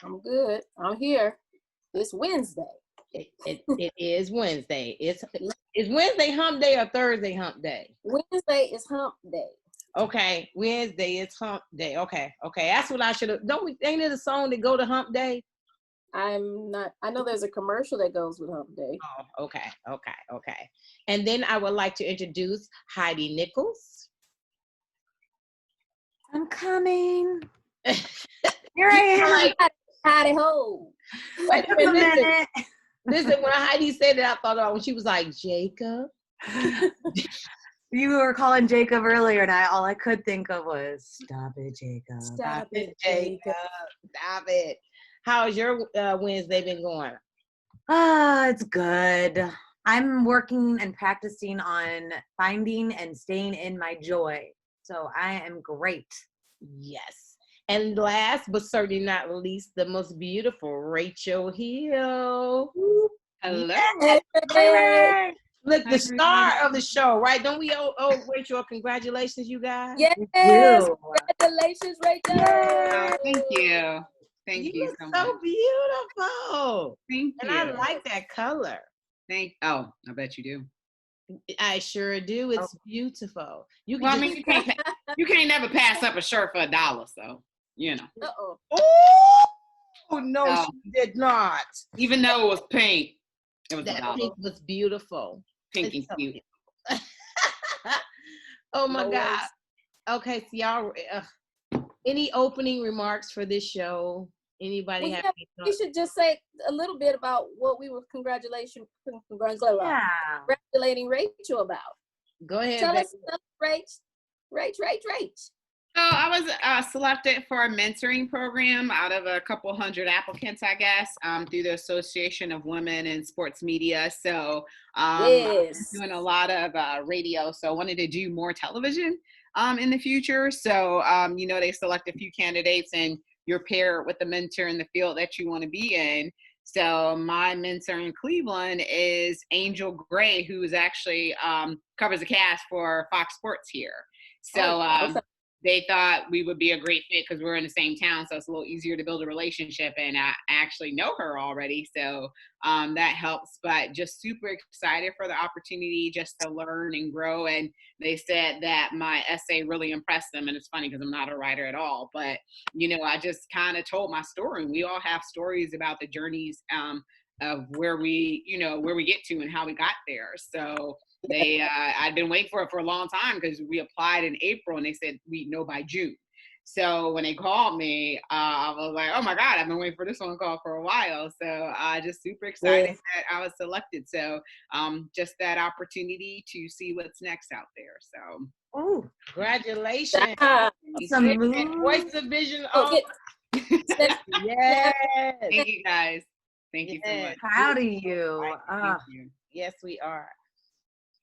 I'm good. I'm here. It's Wednesday. It is Wednesday. It's Wednesday hump day or Thursday hump day? Wednesday is hump day. Okay, Wednesday is hump day. Okay. That's what I should have. Ain't it a song that go to hump day? I'm not. I know there's a commercial that goes with hump day. Oh, okay. And then I would like to introduce Heidi Nichols. I'm coming. Here I am. Howdy ho. Wait a minute. Listen, when Heidi said that, I thought about when she was like, Jacob. You were calling Jacob earlier, and all I could think of was, stop it, Jacob. Stop it, Jacob. Stop it. How's your Wednesday been going? It's good. I'm working and practicing on finding and staying in my joy. So I am great. Yes. And last but certainly not least, the most beautiful Rachel Hill. Hello. Hey. Look, the star of the show, right? Don't we owe Rachel congratulations, you guys? Yes. Will. Congratulations, Rachel. Oh, thank you. Thank you look so so much. beautiful. Thank And you. I like that color. I bet you do. I sure do. It's beautiful. You can Well, I mean, you can't never pass up a shirt for $1, so you know. Uh-oh. Oh no, she did not. Even though it was pink, it was That $1. pink was beautiful. Pink and It's so cute. Oh my No God. worries. Okay, so y'all, any opening remarks for this show? Anybody Well, have yeah, any we thoughts? should just say a little bit about what we were congratulating Rachel about. Go ahead, Tell Becky. us something, Rach. So I was selected for a mentoring program out of a couple hundred applicants, I guess, through the Association of Women in Sports Media. So Yes. I'm doing a lot of radio, so I wanted to do more television in the future. So, they select a few candidates and you're paired with the mentor in the field that you want to be in. So my mentor in Cleveland is Angel Gray, who is actually covers the cast for Fox Sports here. So Okay. they thought we would be a great fit because we're in the same town, so it's a little easier to build a relationship. And I actually know her already, so that helps. But just super excited for the opportunity just to learn and grow. And they said that my essay really impressed them. And it's funny because I'm not a writer at all, but I just kind of told my story. We all have stories about the journeys of where we get to and how we got there. So I'd been waiting for it for a long time because we applied in April and they said we'd know by June. So when they called me, I was like, oh my God, I've been waiting for this phone call for a while. So just super excited that I was selected. So just that opportunity to see what's next out there. So Congratulations. Some Voice of Vision. Yes. Thank you guys. Thank you so much. Proud of you. Thank you. Yes, we are.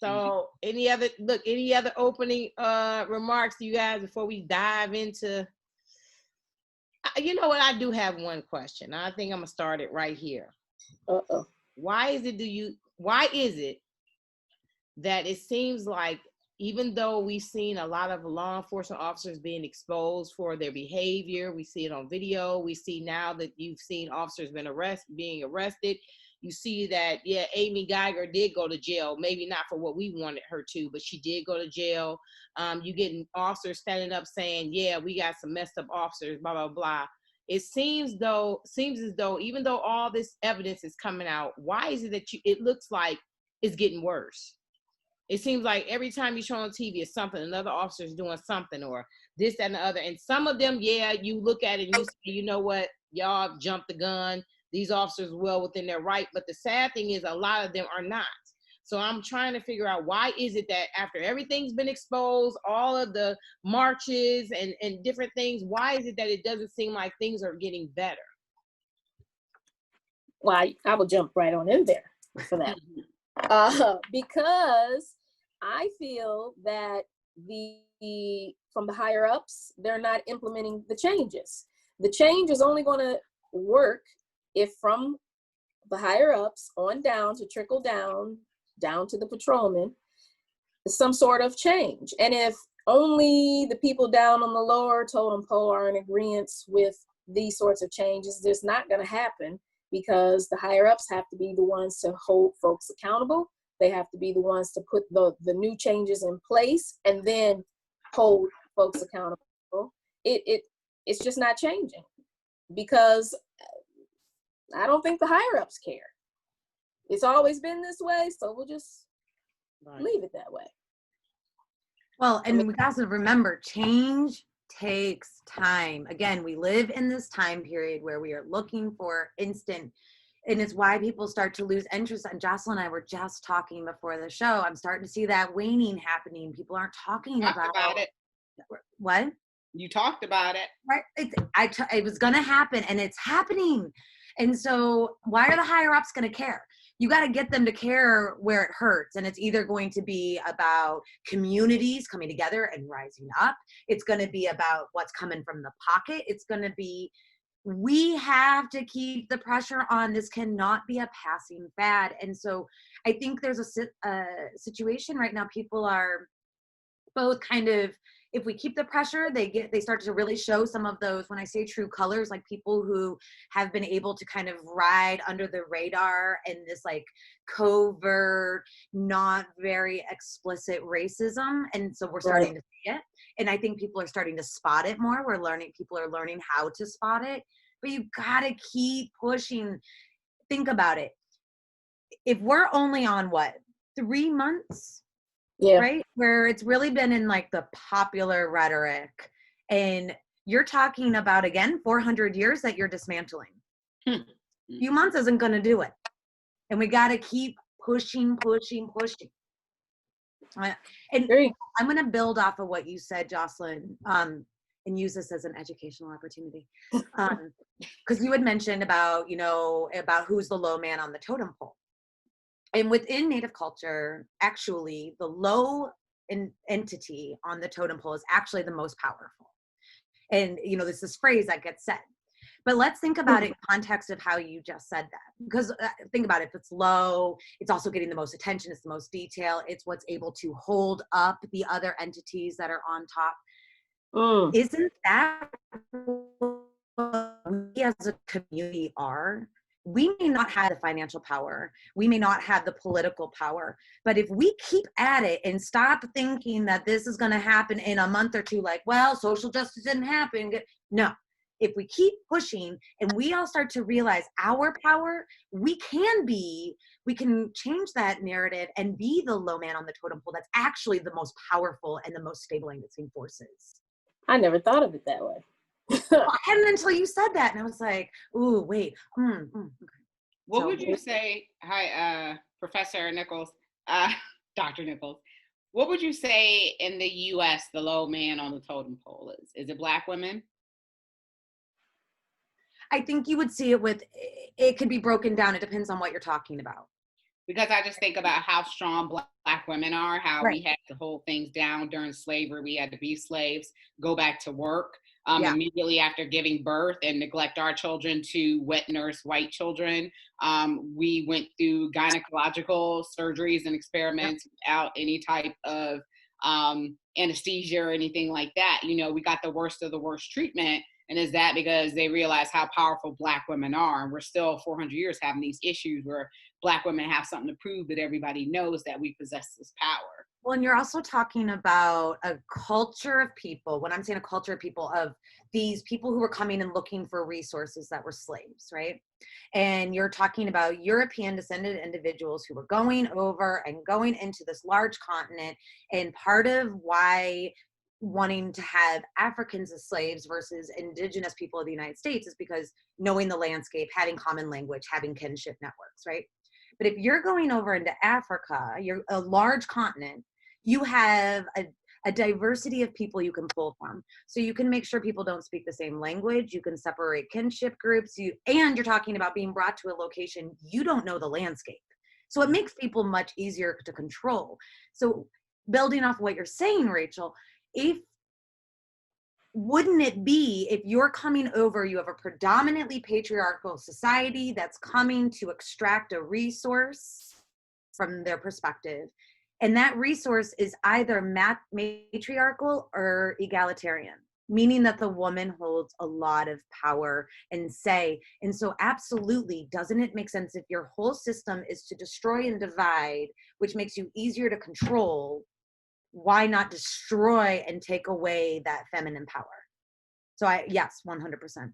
So any other opening remarks, you guys, before we dive into, you know what, I do have one question. I think I'm gonna start it right here. Why is it that it seems like even though we've seen a lot of law enforcement officers being exposed for their behavior, we see it on video, we see now that you've seen officers being arrested, you see that, Amy Geiger did go to jail, maybe not for what we wanted her to, but she did go to jail. You getting officers standing up saying, we got some messed up officers, blah, blah, blah. It seems as though, even though all this evidence is coming out, why is it that it looks like it's getting worse? It seems like every time you show on TV, it's something, another officer's doing something or this, that, and the other. And some of them, you look at it and you say, you know what, y'all jumped the gun. These officers are well within their right. But the sad thing is a lot of them are not. So I'm trying to figure out why is it that after everything's been exposed, all of the marches and different things, why is it that it doesn't seem like things are getting better? Well, I will jump right on in there for that. Because I feel that from the higher ups, they're not implementing the changes. The change is only going to work if from the higher ups on down to trickle down to the patrolmen, some sort of change. And if only the people down on the lower totem pole are in agreement with these sorts of changes, there's not going to happen because the higher ups have to be the ones to hold folks accountable. They have to be the ones to put the new changes in place and then hold folks accountable. It's just not changing because I don't think the higher ups care. It's always been this way, so we'll just leave it that way. Well, and we got to remember, change takes time. Again, we live in this time period where we are looking for instant, and it's why people start to lose interest. And Jocelyn and I were just talking before the show. I'm starting to see that waning happening. People aren't talking about it. What? You talked about it. Right. It was going to happen, and it's happening. And so why are the higher ups going to care? You got to get them to care where it hurts. And it's either going to be about communities coming together and rising up. It's going to be about what's coming from the pocket. It's going to be, we have to keep the pressure on. This cannot be a passing fad. And so I think there's a situation right now. People are both kind of, if we keep the pressure, they start to really show some of those, when I say true colors, like people who have been able to kind of ride under the radar in this like covert, not very explicit racism. And so we're starting to see it. And I think people are starting to spot it more. People are learning how to spot it, but you gotta keep pushing. Think about it. If we're only on 3 months, yeah, right? Where it's really been in like the popular rhetoric, and you're talking about, again, 400 years that you're dismantling. A few months isn't going to do it. And we got to keep pushing. And I'm going to build off of what you said, Jocelyn, and use this as an educational opportunity. Because you had mentioned about who's the low man on the totem pole. And within Native culture, actually, the low entity on the totem pole is actually the most powerful. And, there's this phrase that gets said. But let's think about it in context of how you just said that. Because think about it, if it's low, it's also getting the most attention, it's the most detail, it's what's able to hold up the other entities that are on top. Isn't that what we as a community are? We may not have the financial power. We may not have the political power. But if we keep at it and stop thinking that this is going to happen in a month or two, like, well, social justice didn't happen. No. If we keep pushing and we all start to realize our power, we can change that narrative and be the low man on the totem pole that's actually the most powerful and the most stabilizing forces. I never thought of it that way. Well, I hadn't until you said that, and I was like, "Ooh, wait." Okay. What would you say? Hi, Professor Nichols, Dr. Nichols. What would you say in the U.S. the low man on the totem pole is? Is it Black women? I think you would see it it could be broken down. It depends on what you're talking about. Because I just think about how strong Black women are, how we had to hold things down during slavery. We had to be slaves, go back to work immediately after giving birth and neglect our children to wet nurse white children. We went through gynecological surgeries and experiments without any type of anesthesia or anything like that. We got the worst of the worst treatment. And is that because they realize how powerful Black women are? And we're still 400 years having these issues where Black women have something to prove that everybody knows that we possess this power. Well, and you're also talking about a culture of people. When I'm saying a culture of people, of these people who were coming and looking for resources that were slaves, right? And you're talking about European descended individuals who were going over and going into this large continent. And part of why wanting to have Africans as slaves versus indigenous people of the United States is because knowing the landscape, having common language, having kinship networks, right? But if you're going over into Africa, you're a large continent, you have a diversity of people you can pull from. So you can make sure people don't speak the same language. You can separate kinship groups. And you're talking about being brought to a location you don't know the landscape. So it makes people much easier to control. So building off what you're saying, Rachel, wouldn't it be, if you're coming over, you have a predominantly patriarchal society that's coming to extract a resource from their perspective, and that resource is either matriarchal or egalitarian. meaning that the woman holds a lot of power and say. And so absolutely, doesn't it make sense if your whole system is to destroy and divide, which makes you easier to control, why not destroy and take away that feminine power? So yes, 100%.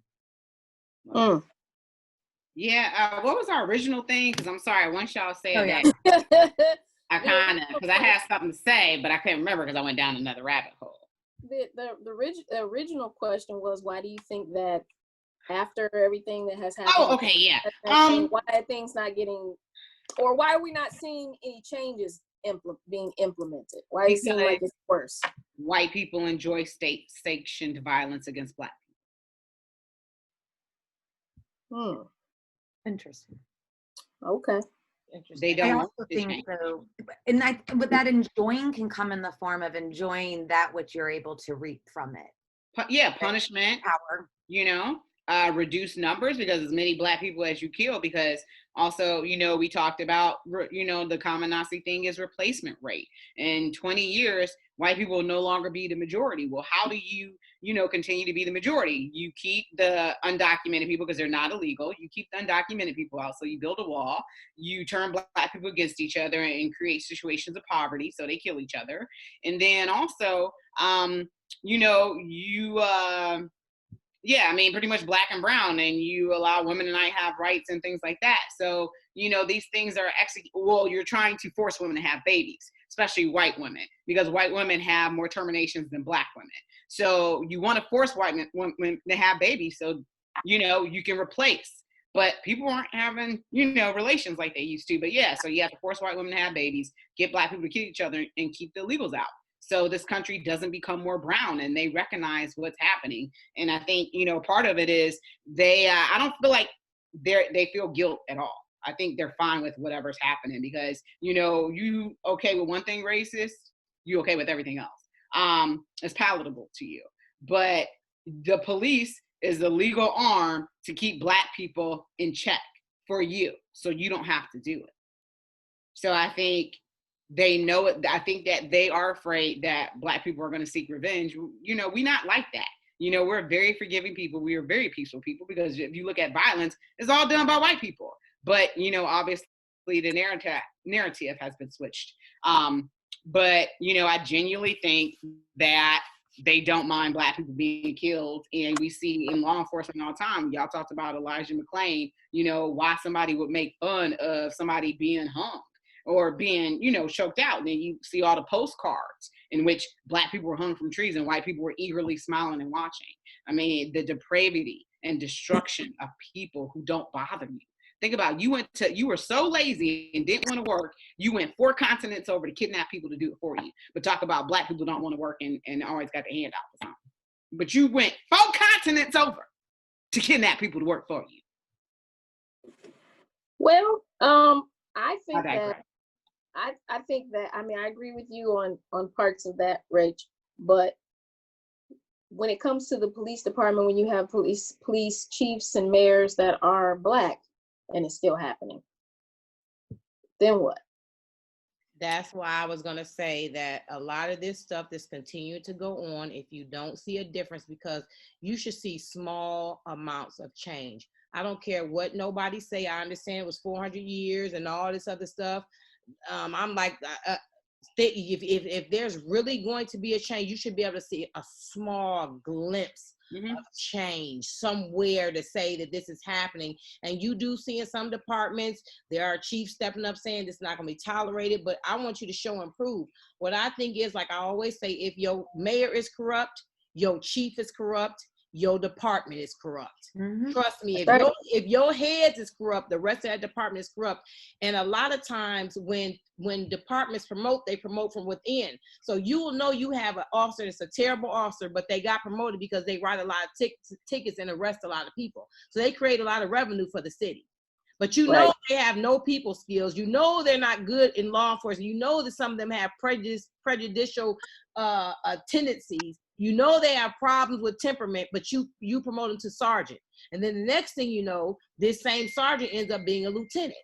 Yeah, what was our original thing? Because I'm sorry, once y'all said Oh, yeah. that, I kind of, because I had something to say, but I couldn't remember because I went down another rabbit hole. The original question was, why do you think that after everything that has happened? Oh, okay, yeah. Why are things not getting, or why are we not seeing any changes being implemented? Why does it seem like it's worse? White people enjoy state-sanctioned violence against Black people. Interesting. Okay. They don't. I also think though, but that enjoying can come in the form of enjoying that which you're able to reap from it. Yeah, punishment, power. You know, reduce numbers because as many Black people as you kill. Because also, you know, we talked about, you know, the common Nazi thing is replacement rate. In 20 years, white people will no longer be the majority. Well, how do you, you know, continue to be the majority? You keep the undocumented people because they're not illegal. You keep the undocumented people out. So you build a wall. You turn Black people against each other and create situations of poverty. So they kill each other. And then also, you know, yeah, I mean, pretty much Black and brown, and you allow women to not have rights and things like that. So, you know, these things are well, you're trying to force women to have babies, especially white women, because white women have more terminations than Black women. So you want to force white women to have babies so, you know, you can replace. But people aren't having, you know, relations like they used to. But yeah, so you have to force white women to have babies, get Black people to kill each other, and keep the illegals out. So this country doesn't become more brown, and they recognize what's happening. And I think, you know, part of it is I don't feel like they feel guilt at all. I think they're fine with whatever's happening because, you know, you okay with one thing racist, you okay with everything else. It's palatable to you. But the police is the legal arm to keep Black people in check for you, so you don't have to do it. So I think they know it. I think that they are afraid that Black people are going to seek revenge. You know, we're not like that. You know, we're very forgiving people. We are very peaceful people because if you look at violence, it's all done by white people. But, you know, obviously the narrative has been switched. But, you know, I genuinely think that they don't mind Black people being killed. And we see in law enforcement all the time, y'all talked about Elijah McClain, you know, why somebody would make fun of somebody being hung or being, you know, choked out. And then you see all the postcards in which Black people were hung from trees and white people were eagerly smiling and watching. I mean, the depravity and destruction of people who don't bother you. Think about it. You were so lazy and didn't want to work. You went 4 continents over to kidnap people to do it for you. But talk about Black people don't want to work and always got the hand out for something. But you went 4 continents over to kidnap people to work for you. Well, I think that, I mean, I agree with you on parts of that, Rach, but when it comes to the police department, when you have police chiefs and mayors that are Black and it's still happening, then what? That's why I was going to say that a lot of this stuff that's continued to go on, if you don't see a difference, because you should see small amounts of change. I don't care what nobody say. I understand it was 400 years and all this other stuff. I'm like, if there's really going to be a change, you should be able to see a small glimpse of change somewhere to say that this is happening. And you do see in some departments, there are chiefs stepping up saying this is not going to be tolerated, but I want you to show and prove. What I think is, like I always say, if your mayor is corrupt, your chief is corrupt, your department is corrupt. Trust me, if your heads is corrupt, the rest of that department is corrupt. And a lot of times when departments promote, they promote from within. So you will know you have an officer that's a terrible officer, but they got promoted because they write a lot of tickets and arrest a lot of people. So they create a lot of revenue for the city. But you know they have no people skills. You know they're not good in law enforcement. You know that some of them have prejudicial tendencies. You know they have problems with temperament, but you promote them to sergeant. And then the next thing you know, this same sergeant ends up being a lieutenant.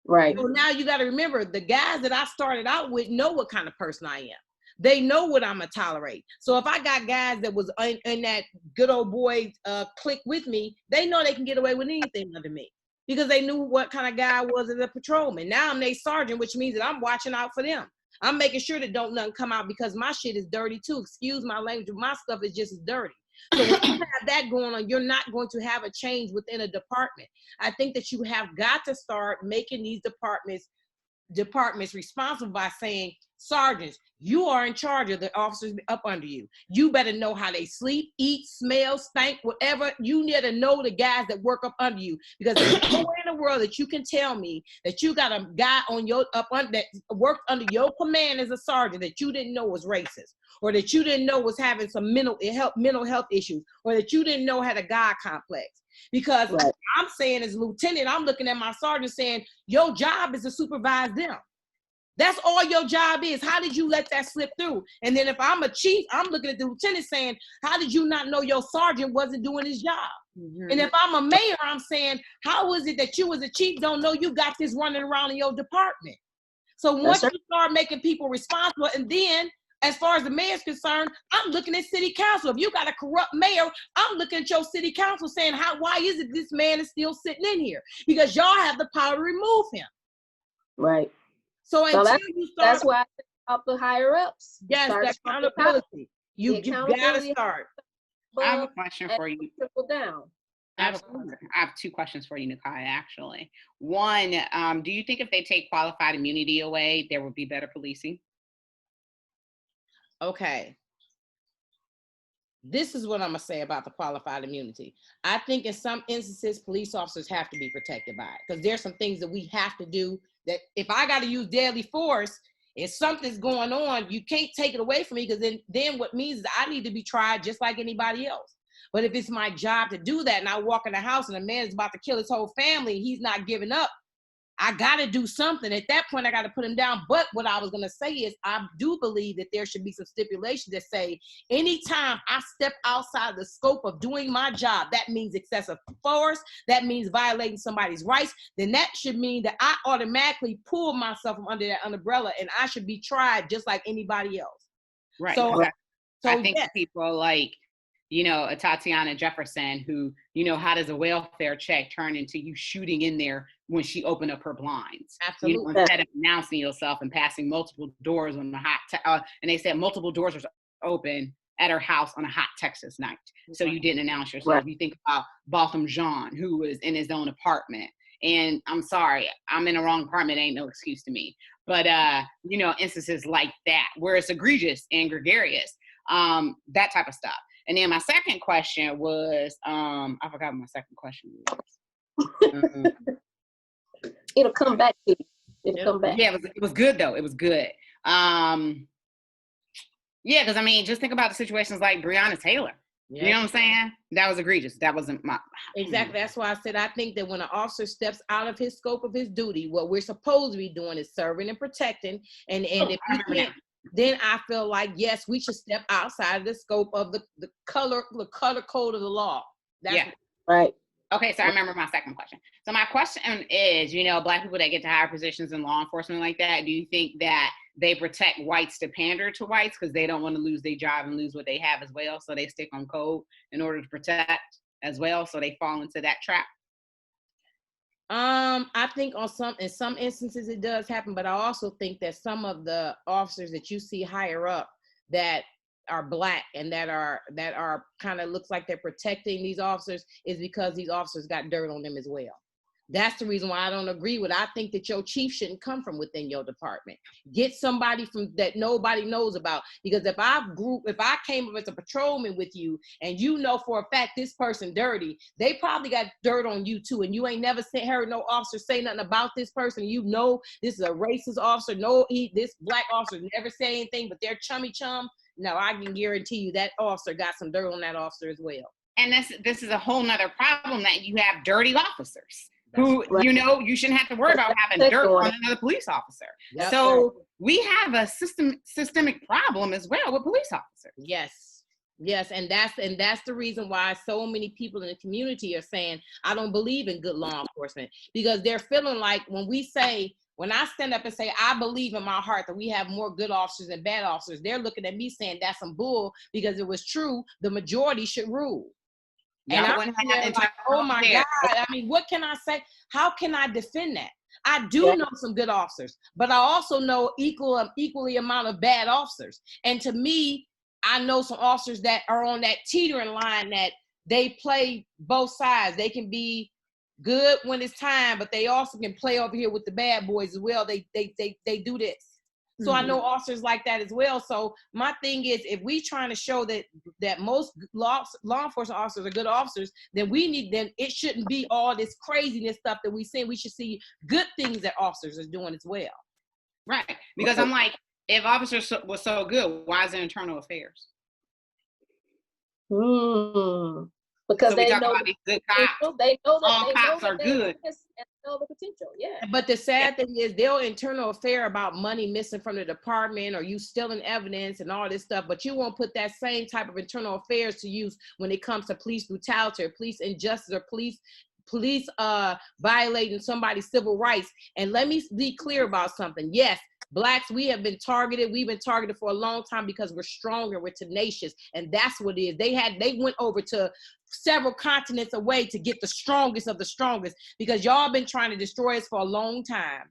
Right. So now you got to remember, the guys that I started out with know what kind of person I am. They know what I'm gonna tolerate. So if I got guys that was in that good old boy clique with me, they know they can get away with anything under me because they knew what kind of guy I was as a patrolman. Now I'm their sergeant, which means that I'm watching out for them. I'm making sure that don't nothing come out because my shit is dirty too. Excuse my language, my stuff is just as dirty. So when you have that going on, you're not going to have a change within a department. I think that you have got to start making these departments responsible by saying, sergeants, you are in charge of the officers up under you. You better know how they sleep, eat, smell, stink, whatever. You need to know the guys that work up under you, because there's no way in the world that you can tell me that you got a guy on your that worked under your command as a sergeant that you didn't know was racist, or that you didn't know was having some mental health issues, or that you didn't know had a God complex. Because right. I'm saying as a lieutenant, I'm looking at my sergeant saying, your job is to supervise them. That's all your job is. How did you let that slip through? And then if I'm a chief, I'm looking at the lieutenant saying, how did you not know your sergeant wasn't doing his job? Mm-hmm. And if I'm a mayor, I'm saying, how is it that you as a chief don't know you got this running around in your department? So once you start making people responsible, and then as far as the mayor's concerned, I'm looking at city council. If you got a corrupt mayor, I'm looking at your city council saying, why is it this man is still sitting in here? Because y'all have the power to remove him. Right. So until you start, that's why I think about the higher ups. Yes, that accountability. You gotta start. I have a question for you. Trickle down. I have two questions for you, Nakia, actually. One, do you think if they take qualified immunity away, there would be better policing? Okay. This is what I'm gonna say about the qualified immunity. I think in some instances, police officers have to be protected by it, because there's some things that we have to do that if I got to use deadly force, if something's going on, you can't take it away from me, because then what means is I need to be tried just like anybody else. But if it's my job to do that and I walk in the house and a man is about to kill his whole family, he's not giving up, I got to do something. At that point, I got to put him down. But what I was going to say is I do believe that there should be some stipulations that say anytime I step outside the scope of doing my job, that means excessive force, that means violating somebody's rights, then that should mean that I automatically pull myself from under that umbrella and I should be tried just like anybody else. Right. So I think people like, a Tatiana Jefferson who, how does a welfare check turn into you shooting in there when she opened up her blinds? Absolutely. Instead of announcing yourself and passing multiple doors on the and they said multiple doors were open at her house on a hot Texas night. So you didn't announce yourself. Right. You think about Botham Jean, who was in his own apartment. And I'm sorry, I'm in the wrong apartment. Ain't no excuse to me. But, instances like that, where it's egregious and gregarious, that type of stuff. And then my second question was, I forgot what my second question was. It'll come back to you. It'll come back. Yeah, it was good though. It was good. Because just think about the situations like Breonna Taylor. Yeah. You know what I'm saying? That was egregious. That wasn't my... Exactly. That's why I said I think that when an officer steps out of his scope of his duty, what we're supposed to be doing is serving and protecting. And if we can't, then I feel like, yes, we should step outside of the scope of the color code of the law. Right. Okay, so I remember my second question. So my question is, Black people that get to higher positions in law enforcement like that, do you think that they protect whites to pander to whites because they don't want to lose their job and lose what they have as well, so they stick on code in order to protect as well, so they fall into that trap? I think in some instances it does happen, but I also think that some of the officers that you see higher up that are Black and that are kind of looks like they're protecting these officers is because these officers got dirt on them as well. That's the reason why I don't agree with. I think that your chief shouldn't come from within your department. Get somebody from that nobody knows about. Because if I came up as a patrolman with you and for a fact this person dirty, they probably got dirt on you too. And you ain't never heard no officer say nothing about this person. This is a racist officer. This Black officer never say anything, but they're chummy chum. No, I can guarantee you that officer got some dirt on that officer as well. And this is a whole nother problem, that you have dirty officers. Who, you shouldn't have to worry about having dirt on another police officer. Yep. So we have a systemic problem as well with police officers. Yes. Yes, and that's the reason why so many people in the community are saying, I don't believe in good law enforcement, because they're feeling like when I stand up and say, I believe in my heart that we have more good officers than bad officers, they're looking at me saying that's some bull, because it was true, the majority should rule. And I'm like, oh my God, I mean, what can I say? How can I defend that? I do know some good officers, but I also know equally amount of bad officers. And to me, I know some officers that are on that teetering line, that they play both sides. They can be good when it's time, but they also can play over here with the bad boys as well. They do this. So I know officers like that as well. So my thing is, if we trying to show that most law enforcement officers are good officers, then it shouldn't be all this craziness stuff that we see. We should see good things that officers are doing as well. Right. Because I'm like, if officers was so good, why is it internal affairs? Because so they know these good cops. They know that all cops are good. And know the potential. Yeah. But the sad thing is, they'll internal affair about money missing from the department, or you stealing evidence and all this stuff. But you won't put that same type of internal affairs to use when it comes to police brutality, or police injustice, or police violating somebody's civil rights. And let me be clear about something. Yes, Blacks, we have been targeted. We've been targeted for a long time because we're stronger, we're tenacious, and that's what it is. They went over to several continents away to get the strongest of the strongest, because y'all been trying to destroy us for a long time.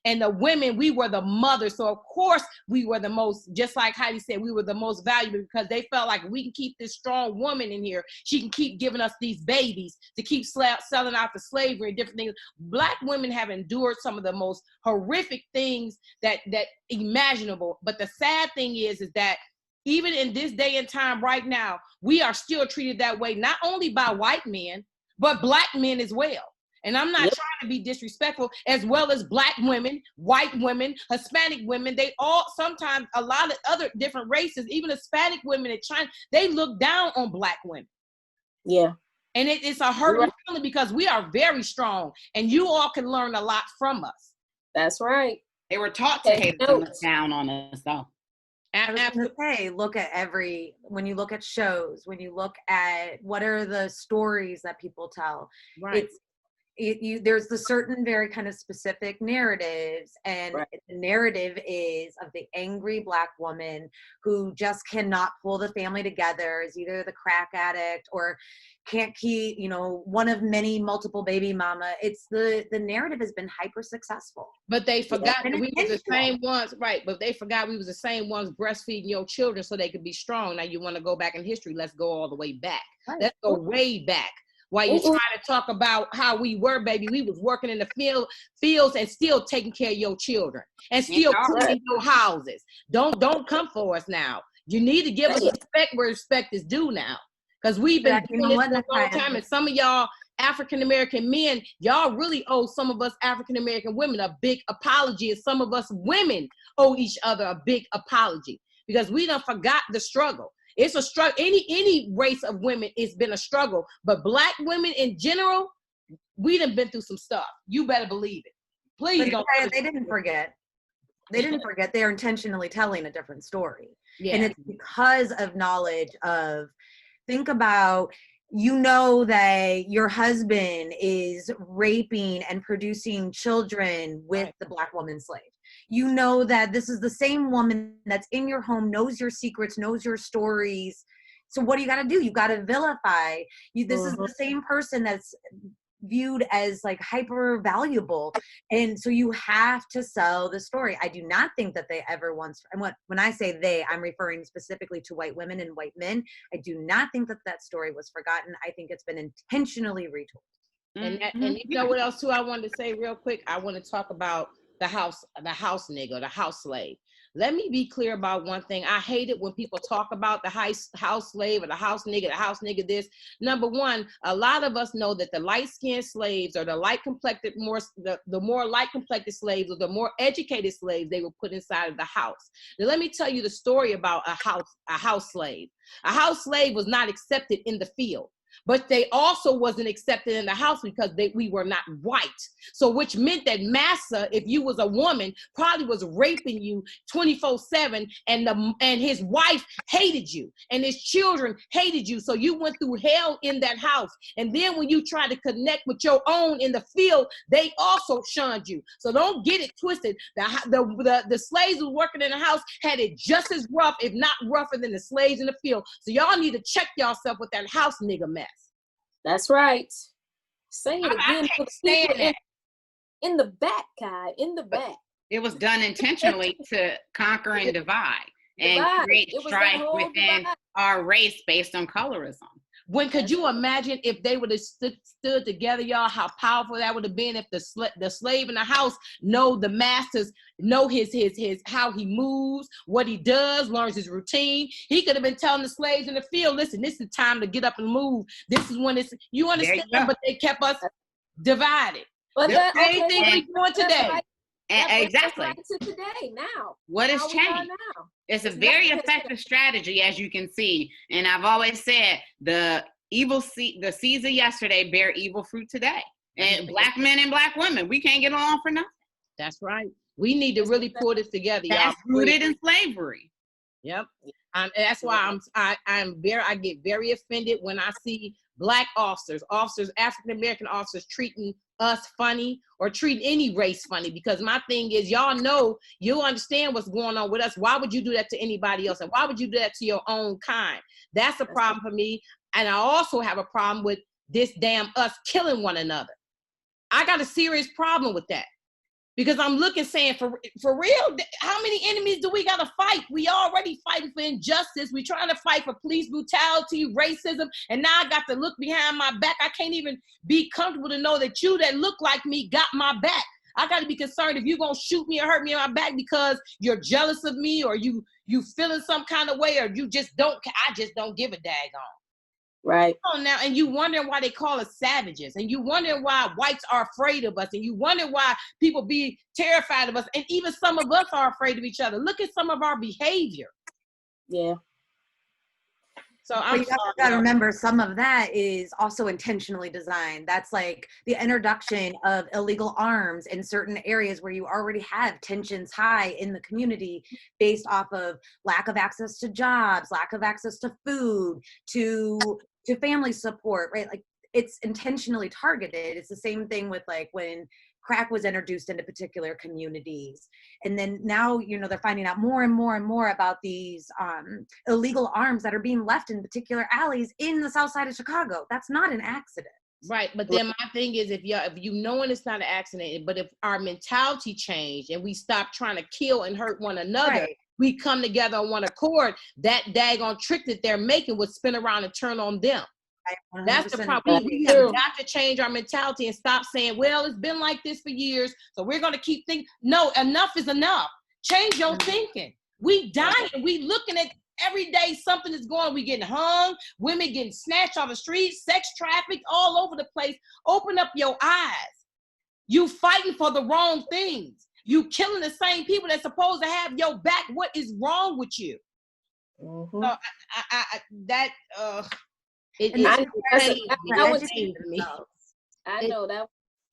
And the women, we were the mothers. So of course we were the most, just like Heidi said, we were the most valuable, because they felt like we can keep this strong woman in here. She can keep giving us these babies to keep selling out to slavery and different things. Black women have endured some of the most horrific things that imaginable. But the sad thing is that even in this day and time right now, we are still treated that way, not only by white men, but Black men as well. And I'm not trying to be disrespectful, as well as Black women, white women, Hispanic women. They all, sometimes a lot of other different races, even Hispanic women in China, they look down on Black women. Yeah. And it's a hurtful feeling, because we are very strong, and you all can learn a lot from us. That's right. They were taught to hate us and look down on us, though. I was going to say, look at when you look at shows, when you look at what are the stories that people tell, right. There's the certain very kind of specific narratives, and the narrative is of the angry Black woman who just cannot pull the family together, is either the crack addict or can't keep, one of many multiple baby mama. It's the narrative has been hyper successful. But they forgot that we were the same ones, right? But they forgot we was the same ones breastfeeding your children so they could be strong. Now you want to go back in history? Let's go all the way back. Right. Let's go way back. While you're trying to talk about how we were, baby, we was working in the fields and still taking care of your children and still cleaning your houses. Don't come for us now. You need to give us respect where respect is due now, because we've been doing this for a long time. And some of y'all African-American men, y'all really owe some of us African-American women a big apology, and some of us women owe each other a big apology, because we done forgot the struggle. It's a struggle. Any race of women, it's been a struggle. But Black women in general, we done been through some stuff. You better believe it. Please don't. They didn't forget. They didn't forget. They're intentionally telling a different story. Yeah. And it's because of knowledge of, think about, that your husband is raping and producing children with the Black woman slave. You know that this is the same woman that's in your home, knows your secrets, knows your stories. So what do you got to do? You got to vilify. This is the same person that's viewed as like hyper valuable. And so you have to sell the story. I do not think that they ever once, and when I say they, I'm referring specifically to white women and white men. I do not think that story was forgotten. I think it's been intentionally retold. And you know what else too I wanted to say real quick? I want to talk about the house nigga, the house slave. Let me be clear about one thing. I hate it when people talk about the house slave or the house nigga this. Number one, a lot of us know that the light-skinned slaves, or the the more light-complected slaves, or the more educated slaves, they were put inside of the house. Now, let me tell you the story about a house slave. A house slave was not accepted in the field. but they also wasn't accepted in the house because we were not white. So which meant that massa, if you was a woman, probably was raping you 24/7, and his wife hated you and his children hated you. So you went through hell in that house. And then when you try to connect with your own in the field, they also shunned you. So don't get it twisted. The slaves who were working in the house had it just as rough, if not rougher, than the slaves in the field. So y'all need to check yourself with that house nigga mess. That's right. Say it again. I can't stand that. In the back, Kai, in the back. It was done intentionally to conquer and divide and create strife within our race based on colorism. When could you imagine if they would have stood together, y'all, how powerful that would have been if the slave in the house know the masters, know his how he moves, what he does, learns his routine. He could have been telling the slaves in the field, listen, this is the time to get up and move. This is when it's, you understand, but they kept us divided. But the same thing we're doing today. Right. Exactly. Right to today, now. What has changed? It's a very effective strategy, as you can see. And I've always said the seeds of yesterday bear evil fruit today. And black men and black women, we can't get along for nothing. That's right. We need to really pull this together. That's rooted in slavery. Yep. That's why I get very offended when I see black officers, African American officers treating us funny or treating any race funny, because my thing is, y'all know, you understand what's going on with us. Why would you do that to anybody else? And why would you do that to your own kind? That's a problem for me. And I also have a problem with this damn us killing one another. I got a serious problem with that. Because I'm looking, saying, for real, how many enemies do we got to fight? We already fighting for injustice. We trying to fight for police brutality, racism, and now I got to look behind my back. I can't even be comfortable to know that you that look like me got my back. I got to be concerned if you're going to shoot me or hurt me in my back because you're jealous of me, or you feeling some kind of way, or you just don't, I just don't give a daggone. Right. Now, and you wondering why they call us savages, and you wondering why whites are afraid of us, and you wonder why people be terrified of us, and even some of us are afraid of each other. Look at some of our behavior. Yeah. So I'm gotta remember, some of that is also intentionally designed. That's like the introduction of illegal arms in certain areas where you already have tensions high in the community based off of lack of access to jobs, lack of access to food, to family support, right? Like, it's intentionally targeted. It's the same thing with like when crack was introduced into particular communities. And then now, they're finding out more and more and more about these illegal arms that are being left in particular alleys in the south side of Chicago. That's not an accident. Right. But then my thing is, if you knowing it's not an accident, but if our mentality changed and we stop trying to kill and hurt one another, right, we come together on one accord, that daggone trick that they're making would spin around and turn on them. That's the problem. We have got to change our mentality and stop saying, well, it's been like this for years, so we're going to keep thinking. No, enough is enough. Change your thinking. We dying. We looking at every day something is going on. We getting hung, women getting snatched off the streets, sex trafficked all over the place. Open up your eyes. You fighting for the wrong things. You killing the same people that's supposed to have your back. What is wrong with you? Mm-hmm. So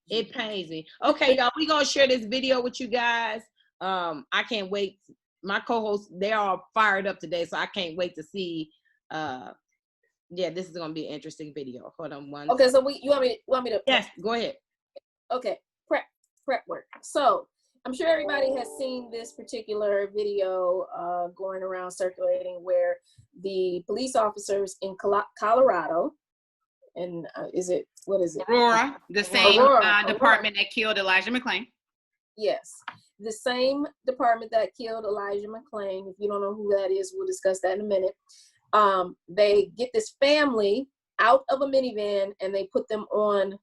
it pains me. Okay, y'all, we're gonna share this video with you guys. I can't wait. My co-hosts, they're all fired up today, so I can't wait to see. This is gonna be an interesting video. Hold on one. Okay, so you want me to? Yes, go ahead. Okay, prep work. So I'm sure everybody has seen this particular video going around circulating where the police officers in Colorado, and what is it? Aurora, the same department that killed Elijah McClain. Yes, the same department that killed Elijah McClain. If you don't know who that is, we'll discuss that in a minute. They get this family out of a minivan and they put them on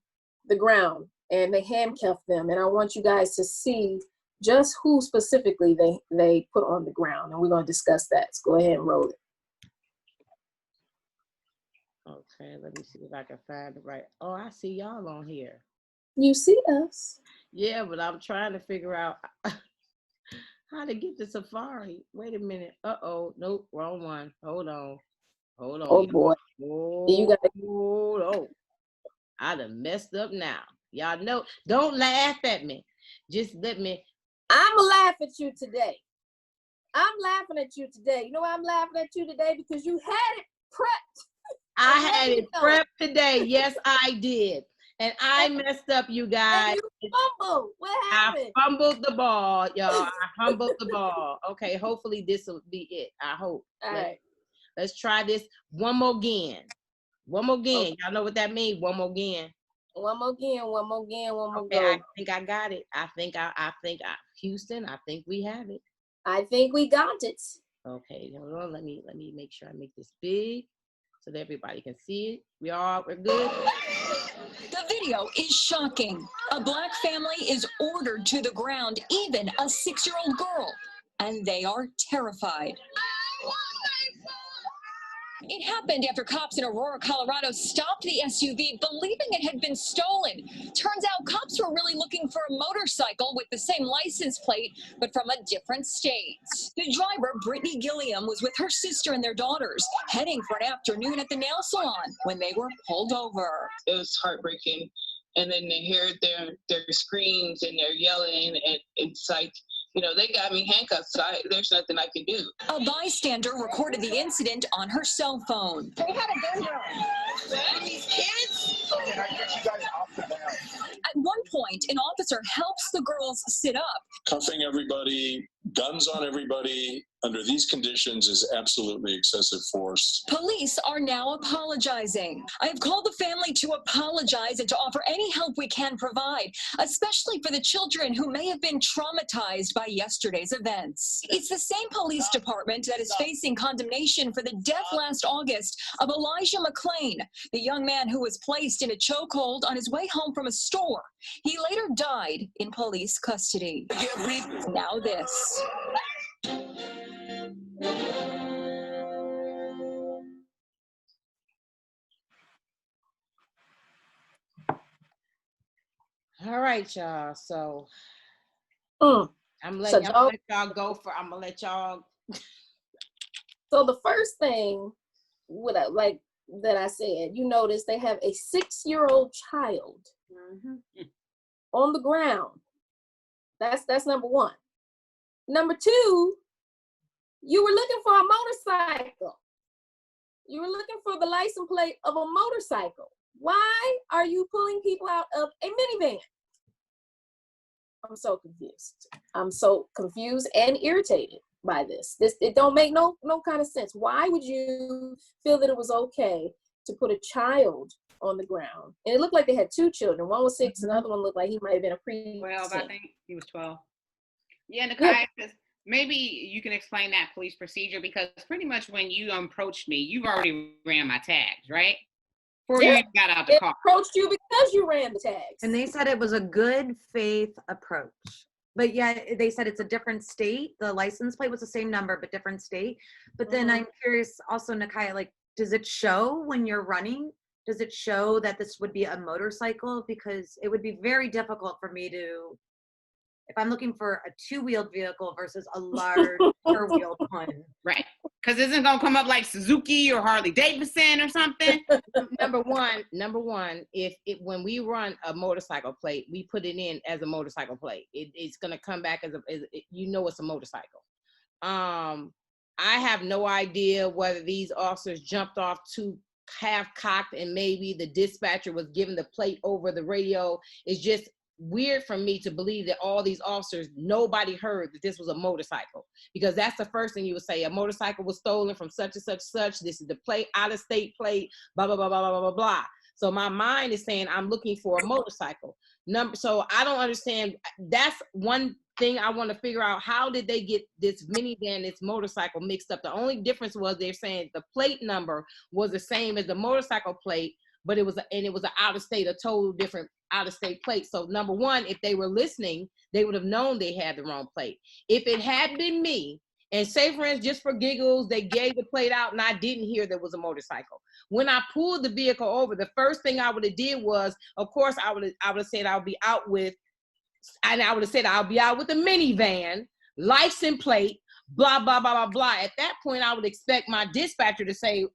the ground and they handcuff them. And I want you guys to see just who specifically they put on the ground, and we're going to discuss that. So go ahead and roll it. Okay, let me see if I can find it right. Oh, I see y'all on here. You see us. Yeah, but I'm trying to figure out how to get to Safari. Wait a minute. Uh-oh. Nope, wrong one. Hold on. Hold on. Oh boy. You got Hold on. I done messed up now. Y'all know, don't laugh at me. Just let me. I'm gonna laugh at you today. I'm laughing at you today. You know why I'm laughing at you today? Because you had it prepped. I had it prepped today. Yes, I did. And I messed up, you guys. And you fumbled. What happened? I fumbled the ball, y'all. I fumbled the ball. Okay, hopefully this will be it. I hope. All right. Let's try this one more again. One more again. Okay. Y'all know what that means? One more again. One more again. One more again. One more Okay, go. I think I got it. I think Houston, I think we have it. I think we got it. Okay, hold on. Let me make sure I make this big so that everybody can see it. We're good. The video is shocking. A Black family is ordered to the ground, even a 6-year-old girl, and they are terrified. It happened after cops in Aurora, Colorado stopped the SUV believing it had been stolen. Turns out cops were really looking for a motorcycle with the same license plate, but from a different state. The driver, Brittany Gilliam, was with her sister and their daughters, heading for an afternoon at the nail salon when they were pulled over. It was heartbreaking. And then they hear their screams and they're yelling, and it's like, you know, they got me handcuffed, so there's nothing I can do. A bystander recorded the incident on her cell phone. They had a gun. These kids? Can I get you guys off the ground? At one point, an officer helps the girls sit up. Cuffing everybody, guns on everybody under these conditions is absolutely excessive force. Police are now apologizing. I have called the family to apologize and to offer any help we can provide, especially for the children who may have been traumatized by yesterday's events. It's the same police department that is facing condemnation for the death last August of Elijah McClain, the young man who was placed in a chokehold on his way home from a store. He later died in police custody. Now this. All right, y'all. So I'm gonna let y'all go for. I'm gonna let y'all. So the first thing, that I said, you notice they have a 6-year-old child on the ground. That's number one. Number two, you were looking for a motorcycle. You were looking for the license plate of a motorcycle. Why are you pulling people out of a minivan? I'm so confused. I'm so confused and irritated by this. It don't make no kind of sense. Why would you feel that it was okay to put a child on the ground? And it looked like they had 2 children. One was 6, another one looked like he might have been a pre. 12, I think. He was 12. Yeah, Nakia says, maybe you can explain that police procedure, because pretty much when you approached me, you've already ran my tags, right? Before you even got out the car. Approached you because you ran the tags. And they said it was a good faith approach. But yeah, they said it's a different state. The license plate was the same number, but different state. But then I'm curious also, Nakia, like, does it show when you're running? Does it show that this would be a motorcycle? Because it would be very difficult for me to, if I'm looking for a 2-wheeled vehicle versus a large 4-wheeled one. Right. Because isn't going to come up like Suzuki or Harley Davidson or something? Number one, when we run a motorcycle plate, we put it in as a motorcycle plate. It's going to come back as it's a motorcycle. I have no idea whether these officers jumped off too half-cocked and maybe the dispatcher was given the plate over the radio. It's just weird for me to believe that all these officers, nobody heard that this was a motorcycle, because that's the first thing you would say. A motorcycle was stolen from such and such. This is the plate, out-of-state plate, blah, blah, blah, blah, blah, blah, blah. So my mind is saying I'm looking for a motorcycle. So I don't understand. That's one thing I want to figure out. How did they get this minivan, this motorcycle mixed up? The only difference was they're saying the plate number was the same as the motorcycle plate, but it was an out-of-state, a total different out-of-state plate. So number one, if they were listening, they would have known they had the wrong plate. If it had been me, and say for instance, just for giggles, they gave the plate out and I didn't hear there was a motorcycle. When I pulled the vehicle over, the first thing I would have did was, of course, I would have said I'll be out with the minivan, license plate, blah, blah, blah, blah, blah. At that point, I would expect my dispatcher to say,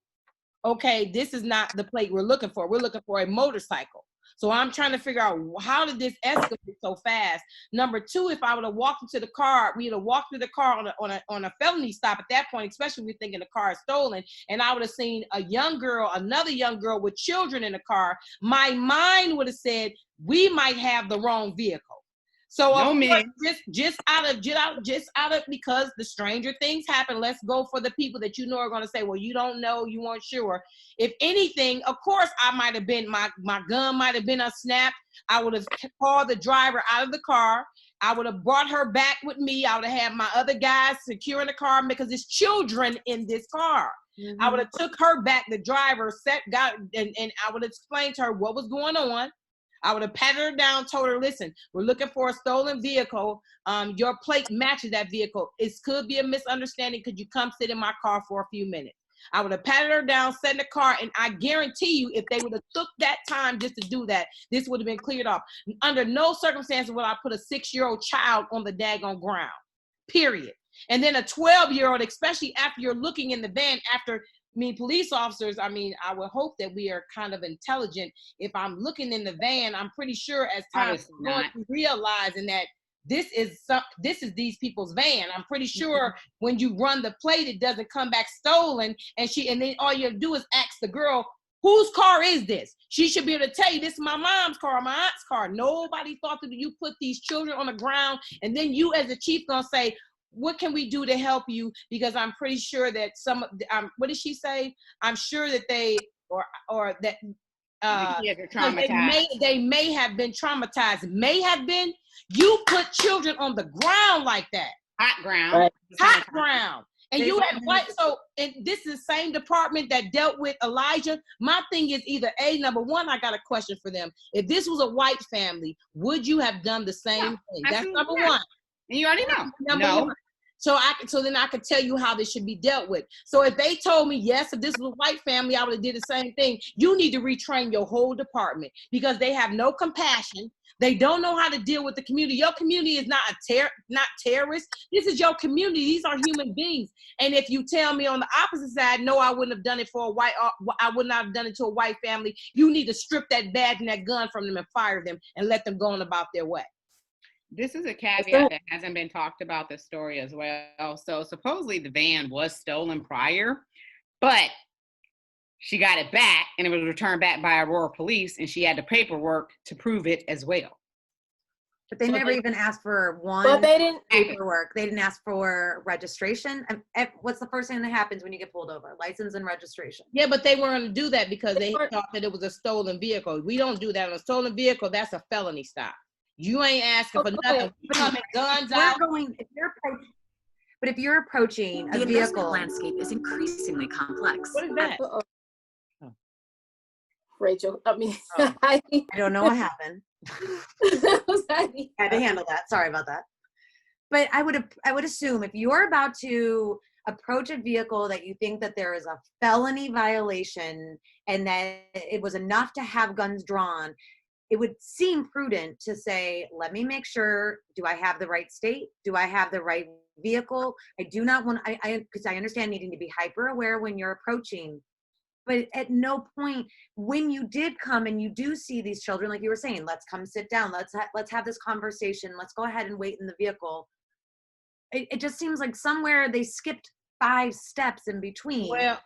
okay, this is not the plate we're looking for. We're looking for a motorcycle. So I'm trying to figure out, how did this escalate so fast? Number two, if I would have walked into the car, we'd have walked through the car on a felony stop at that point, especially if we're thinking the car is stolen, and I would have seen another young girl with children in the car, my mind would have said, we might have the wrong vehicle. So just out of because the stranger things happen, let's go for the people that you know are going to say, well, you don't know, you weren't sure. If anything, of course, I might have been, my gun might have been unsnapped. I would have called the driver out of the car. I would have brought her back with me. I would have had my other guys securing the car because there's children in this car. Mm-hmm. I would have took her back, the driver, and I would have explained to her what was going on. I would have patted her down, told her, listen, we're looking for a stolen vehicle. Your plate matches that vehicle. It could be a misunderstanding. Could you come sit in my car for a few minutes? I would have patted her down, sat in the car, and I guarantee you, if they would have took that time just to do that, this would have been cleared off. Under no circumstances would I put a 6-year-old child on the daggone ground, period. And then a 12-year-old, especially after you're looking in the van police officers, I would hope that we are kind of intelligent. If I'm looking in the van, I'm pretty sure as time is going, realizing that this is these people's van. I'm pretty sure when you run the plate, it doesn't come back stolen. And then all you do is ask the girl, whose car is this? She should be able to tell you, this is my mom's car, my aunt's car. Nobody thought that you put these children on the ground, and then you as a chief gonna say, what can we do to help you? Because I'm pretty sure that what did she say? I'm sure that they or that they may have been traumatized. May have been. You put children on the ground like that. Hot ground. Right. Hot ground. And you had white. So, and this is the same department that dealt with Elijah. My thing is either number one, I got a question for them. If this was a white family, would you have done the same thing? That's number one. And you already know. Number one. So then I could tell you how this should be dealt with. So if they told me, yes, if this was a white family, I would have did the same thing. You need to retrain your whole department because they have no compassion. They don't know how to deal with the community. Your community is not terrorists. This is your community. These are human beings. And if you tell me on the opposite side, no, I wouldn't have done it I would not have done it to a white family. You need to strip that badge and that gun from them and fire them and let them go on about their way. This is a caveat that hasn't been talked about this story as well. So supposedly the van was stolen prior, but she got it back and it was returned back by Aurora Police, and she had the paperwork to prove it as well. But they never even asked for paperwork. They didn't ask for registration. What's the first thing that happens when you get pulled over? License and registration. Yeah, but they weren't going to do that because they thought that it was a stolen vehicle. We don't do that on a stolen vehicle. That's a felony stop. You ain't asking for nothing. Guns out. But if you're approaching a vehicle, landscape is increasingly complex. What is that? Rachel, I don't know what happened. I had to handle that. Sorry about that. But I would assume if you're about to approach a vehicle that you think that there is a felony violation and that it was enough to have guns drawn, it would seem prudent to say, let me make sure, do I have the right state? Do I have the right vehicle? I do not want, because I understand needing to be hyper aware when you're approaching, but at no point when you did come and you do see these children, like you were saying, let's come sit down. Let's have this conversation. Let's go ahead and wait in the vehicle. It just seems like somewhere they skipped 5 steps in between. Well,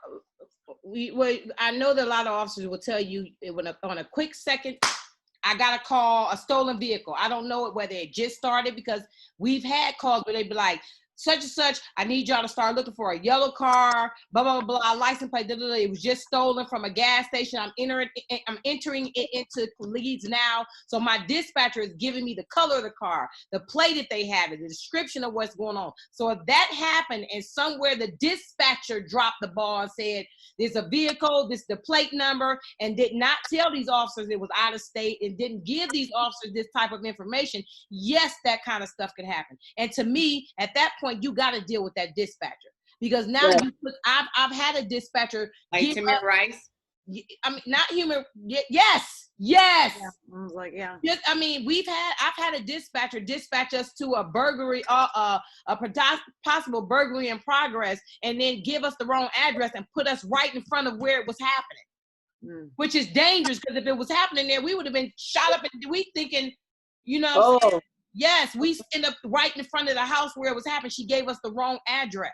I know that a lot of officers will tell you on a quick second, I got to call a stolen vehicle. I don't know whether it just started, because we've had calls where they'd be like, such and such, I need y'all to start looking for a yellow car, blah, blah, blah, blah, license plate, blah, blah, blah. It was just stolen from a gas station. I'm entering it into leads now. So my dispatcher is giving me the color of the car, the plate that they have, the description of what's going on. So if that happened and somewhere the dispatcher dropped the ball and said, there's a vehicle, this is the plate number, and did not tell these officers it was out of state and didn't give these officers this type of information, yes, that kind of stuff could happen. And to me, at that point, you got to deal with that dispatcher, because now I've had a dispatcher like Timmy Rice. I mean, not human. Yes, Yes. Yeah. I was like, yeah. Yes, I mean, I've had a dispatcher dispatch us to a burglary, a possible burglary in progress, and then give us the wrong address and put us right in front of where it was happening, which is dangerous because if it was happening there, we would have been shot up. And we thinking, you know what I'm saying? Yes, we end up right in front of the house where it was happening. She gave us the wrong address.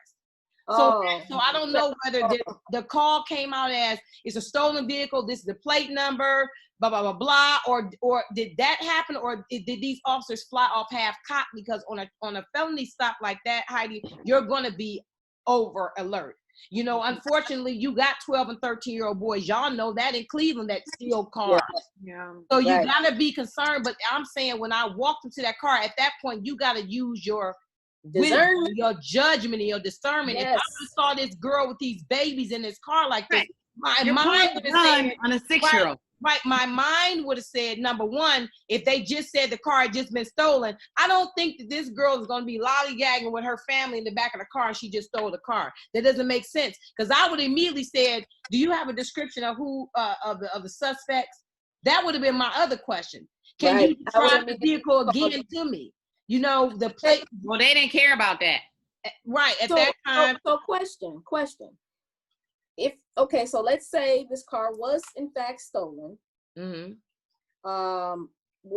So I don't know whether the call came out as it's a stolen vehicle, this is the plate number, blah, blah, blah, blah, or did that happen, or did these officers fly off half-cocked? Because on a felony stop like that, Heidi, you're going to be over alert. You know, unfortunately, you got 12 and 13-year-old boys. Y'all know that in Cleveland, that steal cars. Yeah. So you got to be concerned. But I'm saying when I walked into that car, at that point, you got to use your wisdom, your judgment, and your discernment. If I just saw this girl with these babies in this car like this, my mind would have said on a 6-year-old. Right, my mind would have said, number one, if they just said the car had just been stolen, I don't think that this girl is going to be lollygagging with her family in the back of the car and she just stole the car. That doesn't make sense, because I would immediately said, do you have a description of who of the suspects? That would have been my other question. Can you describe the vehicle again to me? You know, the plate. Well, they didn't care about that. Right, at that time. So question. So let's say this car was in fact stolen. We'll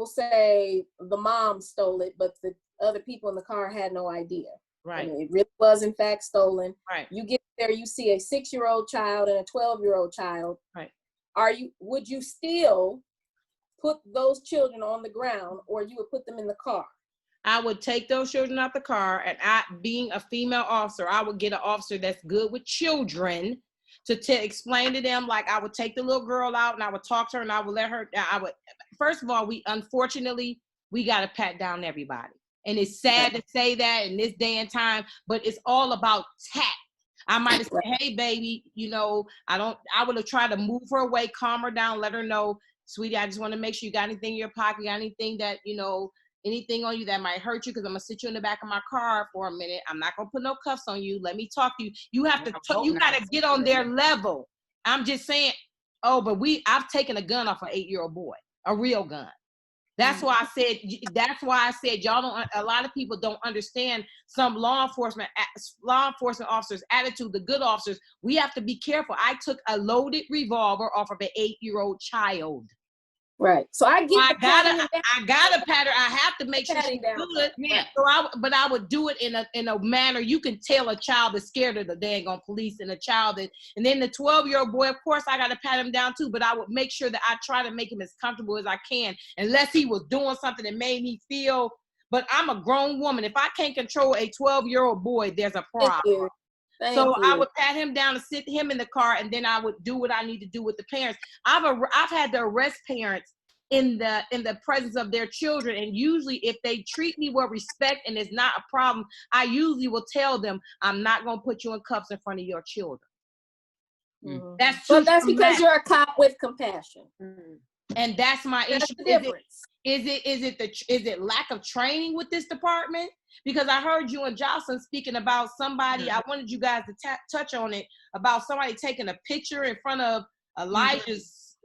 say the mom stole it, but the other people in the car had no idea. Right. I mean, it really was in fact stolen. Right. You get there, you see a 6-year-old child and a 12-year-old child. Right. Would you still put those children on the ground, or you would put them in the car? I would take those children out the car, and being a female officer, I would get an officer that's good with children to explain to them. Like, I would take the little girl out and I would talk to her and I would let her, first of all, unfortunately, we got to pat down everybody. And it's sad to say that in this day and time, but it's all about tact. I might have said, hey, baby, you know, I would have tried to move her away, calm her down, let her know, sweetie, I just want to make sure you got anything in your pocket, got anything that, you know, anything on you that might hurt you, because I'm gonna sit you in the back of my car for a minute. I'm not gonna put no cuffs on you. Let me talk to you. You have to, you gotta get on their level. I'm just saying, but I've taken a gun off an 8-year-old boy, a real gun. That's why I said y'all don't, a lot of people don't understand some law enforcement officers' attitude, the good officers. We have to be careful. I took a loaded revolver off of an 8-year-old child. Right. So I gotta pat her. I have to make sure she's good. Yeah. So I would do it in a manner you can tell a child is scared of the daggone police, and a child and then the 12-year-old boy, of course, I gotta pat him down too. But I would make sure that I try to make him as comfortable as I can, unless he was doing something that made me feel. But I'm a grown woman. If I can't control a 12-year-old boy, there's a problem. So I would pat him down and sit him in the car, and then I would do what I need to do with the parents. I've had to arrest parents in the presence of their children, and usually if they treat me with respect and it's not a problem, I usually will tell them, I'm not going to put you in cuffs in front of your children. Mm-hmm. That's because you're a cop with compassion. Mm-hmm. And that's my issue. The difference. Is it lack of training with this department? Because I heard you and Jocelyn speaking about somebody. I wanted you guys to touch on it, about somebody taking a picture in front of Elijah's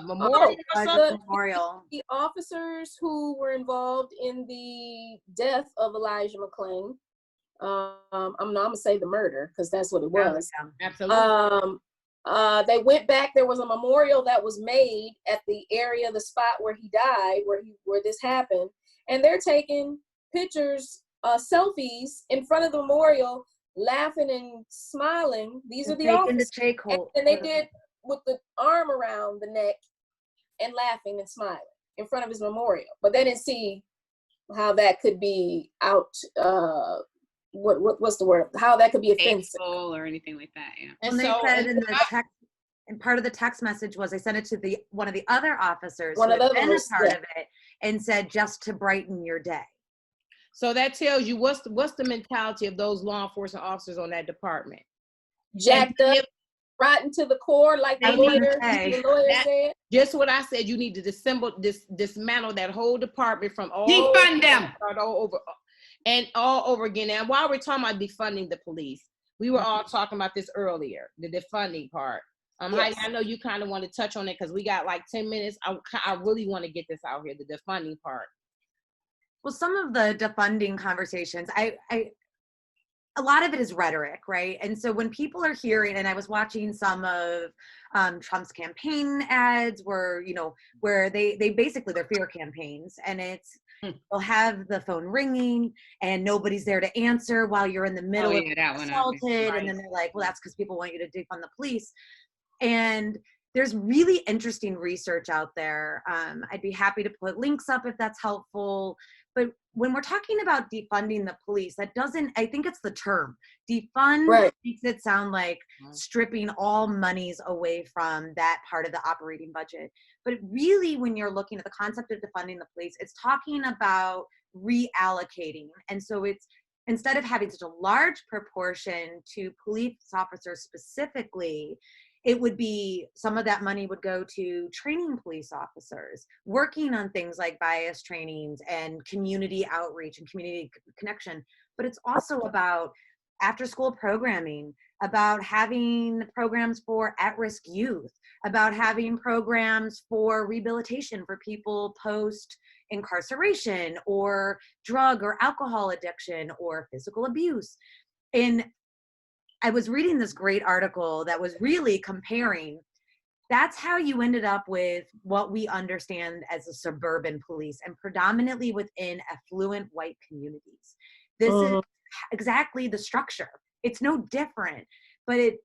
memorial or something. The officers who were involved in the death of Elijah McClain. I'm gonna say the murder, because that's what it was. Absolutely. They went back. There was a memorial that was made at the area, the spot where he died, where this happened, and they're taking pictures, selfies in front of the memorial, laughing and smiling. These are the officers, and they did with the arm around the neck and laughing and smiling in front of his memorial. But they didn't see how that could be what's the word? How that could be offensive or anything like that. Yeah. And they said in the text, and part of the text message was, I sent it to one of the other officers who had been a part of it, and said, just to brighten your day. So that tells you what's the mentality of those law enforcement officers on that department. Jacked up, rotten to the core, like the lawyer said. Just what I said. You need to dismantle that whole department from all defund them. All over again. And while we're talking about defunding the police, we were all talking about this earlier, the defunding part. Heidi, I know you kind of want to touch on it because we got like 10 minutes. I really want to get this out here, the defunding part. Well, some of the defunding conversations, a lot of it is rhetoric, right? And so when people are hearing, and I was watching some of Trump's campaign ads where they basically, they're fear campaigns, and it's, they'll have the phone ringing and nobody's there to answer while you're in the middle of assaulted. And then they're like, well, that's because people want you to defund the police. And there's really interesting research out there. I'd be happy to put links up if that's helpful. But when we're talking about defunding the police, that doesn't, I think it's the term. Defund makes it sound like stripping all monies away from that part of the operating budget. But really, when you're looking at the concept of defunding the police, it's talking about reallocating. And so it's, instead of having such a large proportion to police officers specifically, it would be, some of that money would go to training police officers, working on things like bias trainings and community outreach and community connection. But it's also about after school programming, about having programs for at-risk youth, about having programs for rehabilitation for people post incarceration or drug or alcohol addiction or physical abuse. And I was reading this great article that was really comparing, that's how you ended up with what we understand as a suburban police, and predominantly within affluent white communities. This is exactly the structure. It's no different, but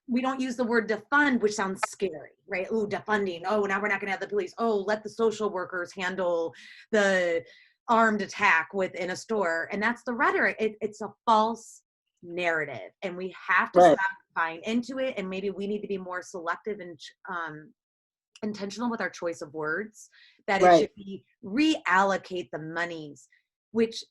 we don't use the word defund, which sounds scary, right? Oh, defunding. Oh, now we're not gonna have the police. Oh, let the social workers handle the armed attack within a store. And that's the rhetoric. It's a false narrative, and we have to stop buying into it, and maybe we need to be more selective and intentional with our choice of words, that it should be reallocate the monies, which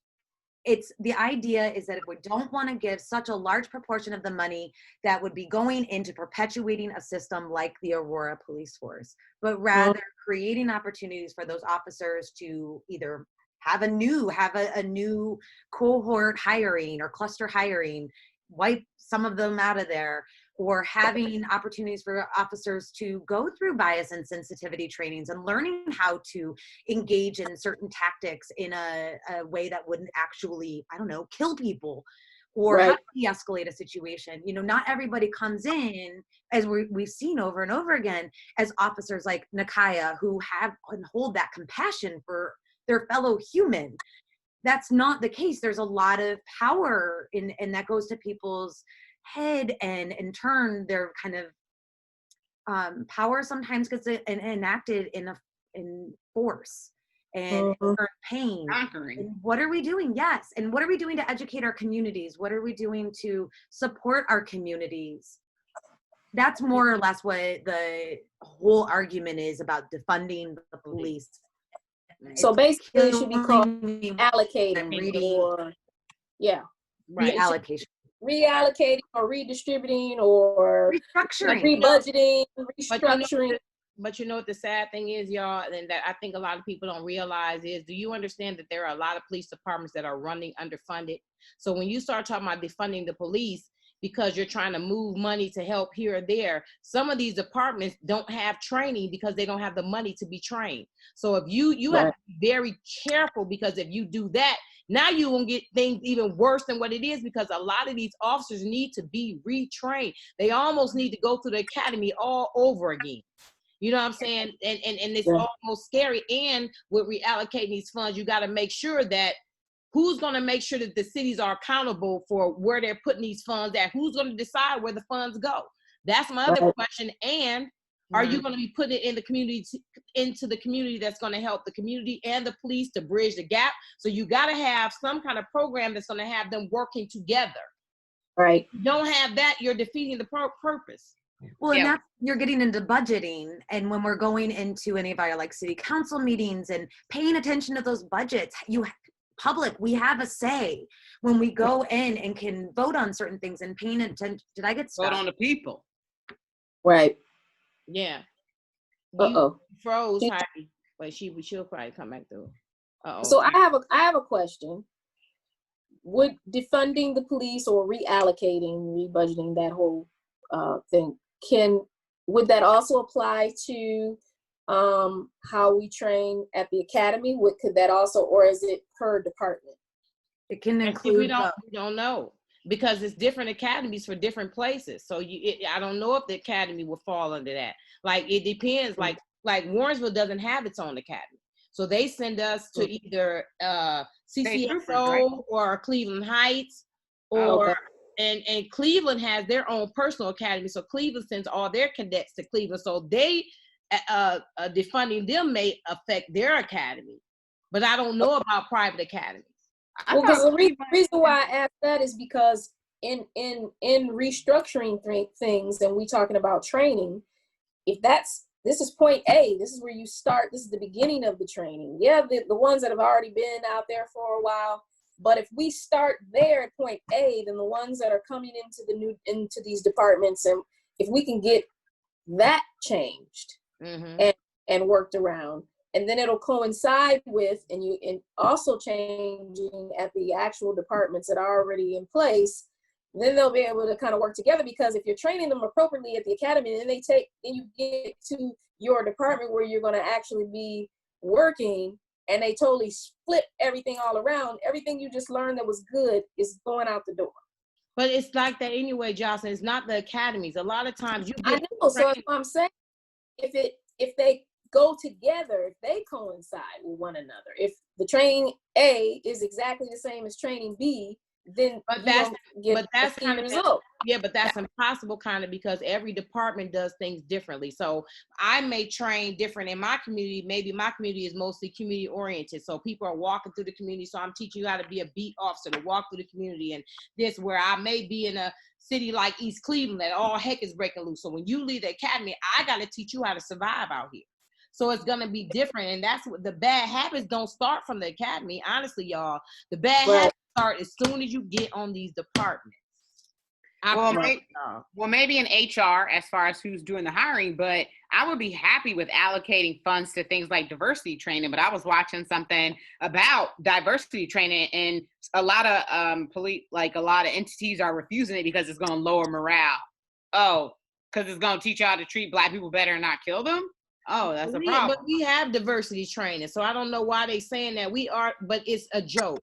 it's the idea is that if we don't want to give such a large proportion of the money that would be going into perpetuating a system like the Aurora Police Force, but rather creating opportunities for those officers to either have a new cohort hiring or cluster hiring, wipe some of them out of there, or having opportunities for officers to go through bias and sensitivity trainings and learning how to engage in certain tactics in a way that wouldn't actually, I don't know, kill people or how to de-escalate a situation. You know, not everybody comes in, as we've seen over and over again, as officers like Nakia who have and hold that compassion for their fellow human. That's not the case. There's a lot of power and that goes to people's head, and in turn their kind of power sometimes gets enacted in force and pain. Conquering. And what are we doing? Yes. And what are we doing to educate our communities? What are we doing to support our communities? That's more or less what the whole argument is about defunding the police. So basically, it should be called allocating or reallocating or redistributing or restructuring, rebudgeting, restructuring. But you know what the sad thing is, y'all, and that I think a lot of people don't realize is, do you understand that there are a lot of police departments that are running underfunded? So when you start talking about defunding the police, because you're trying to move money to help here or there, some of these departments don't have training because they don't have the money to be trained. So if you have to be very careful, because if you do that, now you won't get things even worse than what it is, because a lot of these officers need to be retrained. They almost need to go through the academy all over again. You know what I'm saying? And it's almost scary. And with reallocating these funds, you got to make sure that who's going to make sure that the cities are accountable for where they're putting these funds at? Who's going to decide where the funds go? That's my other question. And are you going to be putting it in the community, into the community that's going to help the community and the police to bridge the gap? So you got to have some kind of program that's going to have them working together. Right. If you don't have that, you're defeating the purpose. Well, and that's, you're getting into budgeting, and when we're going into any of our like city council meetings and paying attention to those budgets, we have a say when we go in and can vote on certain things and paying attention. Did I get stuck? Vote on the people. Right. Yeah. You froze, Heidi, but she'll probably come back through. So I have a question. Would defunding the police or reallocating, rebudgeting, that whole thing. Would that also apply to how we train at the academy? Could that also, or is it per department? It can include. We don't know, because it's different academies for different places. So I don't know if the academy will fall under that. Like, it depends. Like Warrensville doesn't have its own academy, so they send us to either CCSO, right, or Cleveland Heights, or and Cleveland has their own personal academy. So Cleveland sends all their cadets to Cleveland. So they defunding them may affect their academy, but I don't know about private academies. Well, because the reason why I asked that is because in restructuring things, and we talking about training, if this is point A, this is where you start, this is the beginning of the training. Yeah, the ones that have already been out there for a while, but if we start there at point A, then the ones that are coming into these departments, and if we can get that changed and worked around, and then it'll coincide with, and also changing at the actual departments that are already in place, then they'll be able to kind of work together. Because if you're training them appropriately at the academy, and then you get to your department where you're going to actually be working, and they totally flip everything all around, everything you just learned that was good is going out the door. But it's like that anyway, Jocelyn. It's not the academies. A lot of times you get, I know, so that's what I'm saying. If they go together, if they coincide with one another, if the training A is exactly the same as training B, then that's kind of result. Yeah, but that's impossible, kind of, because every department does things differently. So I may train different in my community. Maybe my community is mostly community oriented, so people are walking through the community. So I'm teaching you how to be a beat officer, to walk through the community. And this, where I may be in a city like East Cleveland that all heck is breaking loose. So when you leave the academy, I got to teach you how to survive out here. So it's going to be different. And that's what the bad habits don't start from the academy. Honestly, y'all, the bad habits start as soon as you get on these departments. Well, maybe in HR as far as who's doing the hiring, but I would be happy with allocating funds to things like diversity training. But I was watching something about diversity training, and a lot of a lot of entities are refusing it because it's going to lower morale. Oh, because it's going to teach you how to treat Black people better and not kill them. Oh, that's a problem. But we have diversity training, so I don't know why they saying that but it's a joke.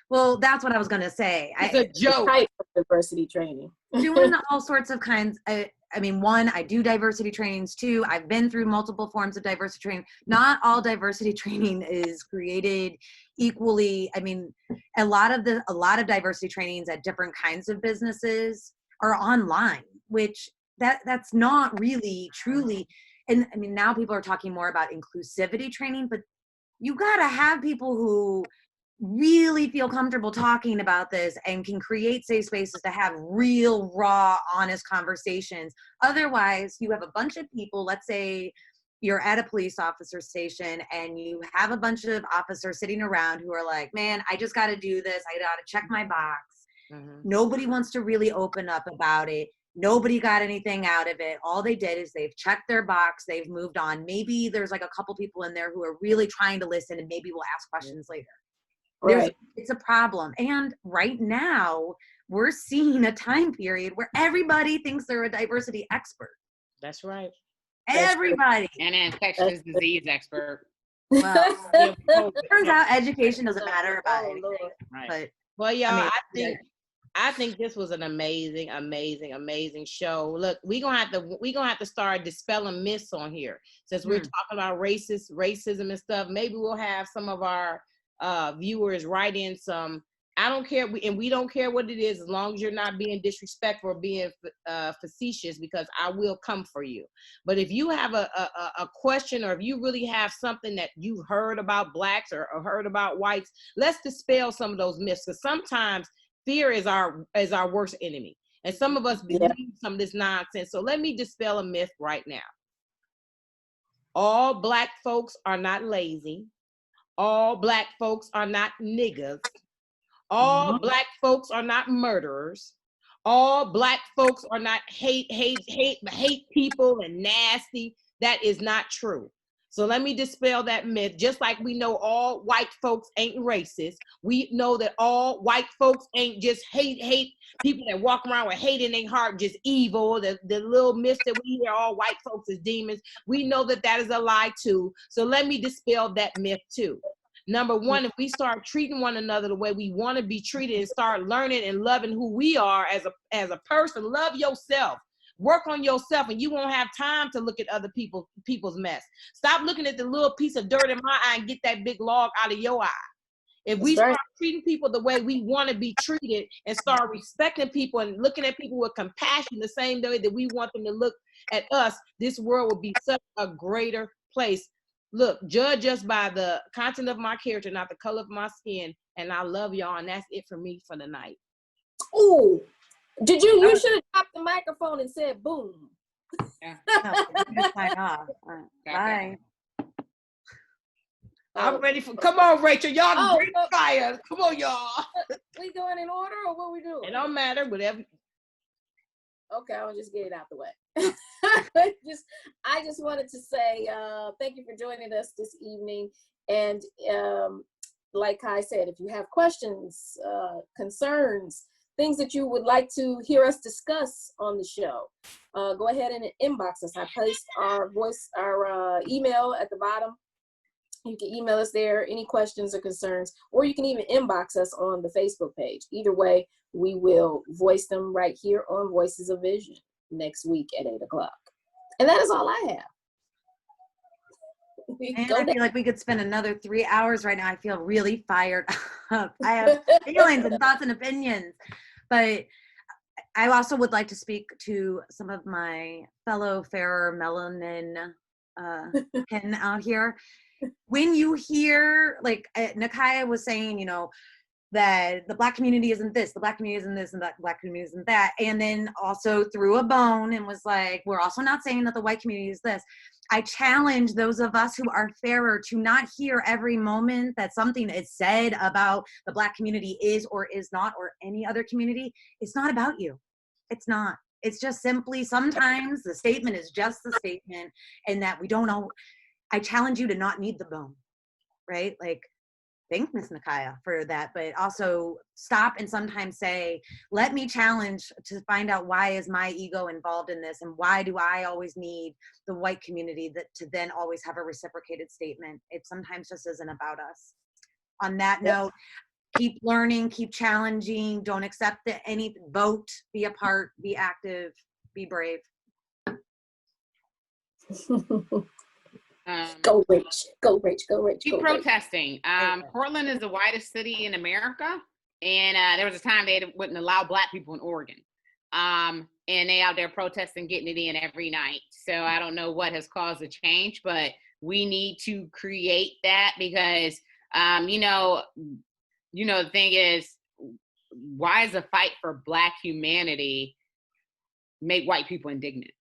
Well, that's what I was going to say. It's a joke. Type of diversity training. Doing all sorts of kinds. I mean, one, I do diversity trainings too. I've been through multiple forms of diversity training. Not all diversity training is created equally. I mean, a lot of diversity trainings at different kinds of businesses are online, which that's not really truly. And I mean, now people are talking more about inclusivity training, but you got to have people who really feel comfortable talking about this and can create safe spaces to have real, raw, honest conversations. Otherwise, you have a bunch of people, let's say you're at a police officer station and you have a bunch of officers sitting around who are like, man, I just got to do this. I got to check my box. Nobody wants to really open up about it. Nobody got anything out of it. All they did is they've checked their box. They've moved on. Maybe there's like a couple people in there who are really trying to listen, and maybe we'll ask questions later. Right. It's a problem. And right now we're seeing a time period where everybody thinks they're a diversity expert. That's right. Everybody. And an infectious disease expert. Well, turns out education doesn't matter about anything. Right. But well, y'all, I think this was an amazing show. Look, we're gonna have to start dispelling myths on here. Since we're talking about racism and stuff, maybe we'll have some of our viewers write in some. I don't care, we don't care what it is, as long as you're not being disrespectful or being facetious, because I will come for you. But if you have a question, or if you really have something that you heard about Blacks or heard about whites, let's dispel some of those myths, because sometimes fear is our worst enemy, and some of us believe some of this nonsense. So let me dispel a myth right now. All Black folks are not lazy. All Black folks are not niggas. All Black folks are not murderers. All Black folks are not hate people and nasty. That is not true. So let me dispel that myth. Just like we know all white folks ain't racist, we know that all white folks ain't just hate people that walk around with hate in their heart, just evil. The little myths that we hear, all white folks is demons. We know that that is a lie too. So let me dispel that myth too. Number one, if we start treating one another the way we want to be treated and start learning and loving who we are as a person, love yourself. Work on yourself, and you won't have time to look at other people's mess. Stop looking at the little piece of dirt in my eye and get that big log out of your eye. If we start treating people the way we want to be treated and start respecting people and looking at people with compassion the same way that we want them to look at us, this world will be such a greater place. Look, judge us by the content of my character, not the color of my skin. And I love y'all, and that's it for me for the night. Ooh, you should have dropped the microphone and said boom. Yeah. Bye. I'm ready for, come on, Rachel, y'all great fire. Come on, y'all. We going in order or what we doing? It don't matter, whatever. Okay, I'll just get it out the way. I just wanted to say thank you for joining us this evening. And like Kai said, if you have questions, concerns, things that you would like to hear us discuss on the show, go ahead and inbox us. I placed our email at the bottom. You can email us there, any questions or concerns, or you can even inbox us on the Facebook page. Either way, we will voice them right here on Voices of Vision next week at 8 o'clock. And that is all I have. And I feel like we could spend another 3 hours right now. I feel really fired up. I have feelings and thoughts and opinions. But I also would like to speak to some of my fellow fairer melanin kin out here. When you hear, like Nakia was saying, you know, that the Black community isn't this, the Black community isn't this, and the Black community isn't that, and then also threw a bone and was like, we're also not saying that the white community is this. I challenge those of us who are fairer to not hear every moment that something is said about the Black community is or is not, or any other community. It's not about you. It's not. It's just simply sometimes the statement is just the statement, and that we don't know. I challenge you to not need the bone, right? Like, thank Miss Nakia for that, but also stop and sometimes say, let me challenge to find out why is my ego involved in this, and why do I always need the white community to then always have a reciprocated statement? It sometimes just isn't about us. On that note, keep learning, keep challenging, don't accept any vote, be a part, be active, be brave. Go Rach, go Rach, go Rach. Keep protesting. Portland is the whitest city in America, and there was a time they wouldn't allow Black people in Oregon, and they out there protesting, getting it in every night. So I don't know what has caused the change, but we need to create that because the thing is, why is the fight for Black humanity make white people indignant?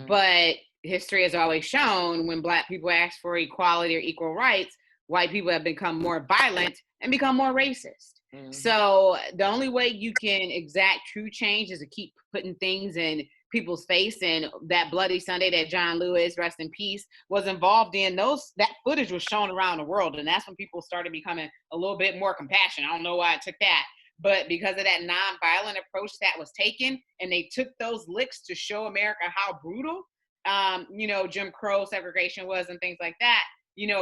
But history has always shown when Black people ask for equality or equal rights, white people have become more violent and become more racist. So the only way you can exact true change is to keep putting things in people's face. And that Bloody Sunday that John Lewis, rest in peace, was involved in, that footage was shown around the world. And that's when people started becoming a little bit more compassionate. I don't know why it took that. But because of that nonviolent approach that was taken, and they took those licks to show America how brutal, Jim Crow segregation was and things like that,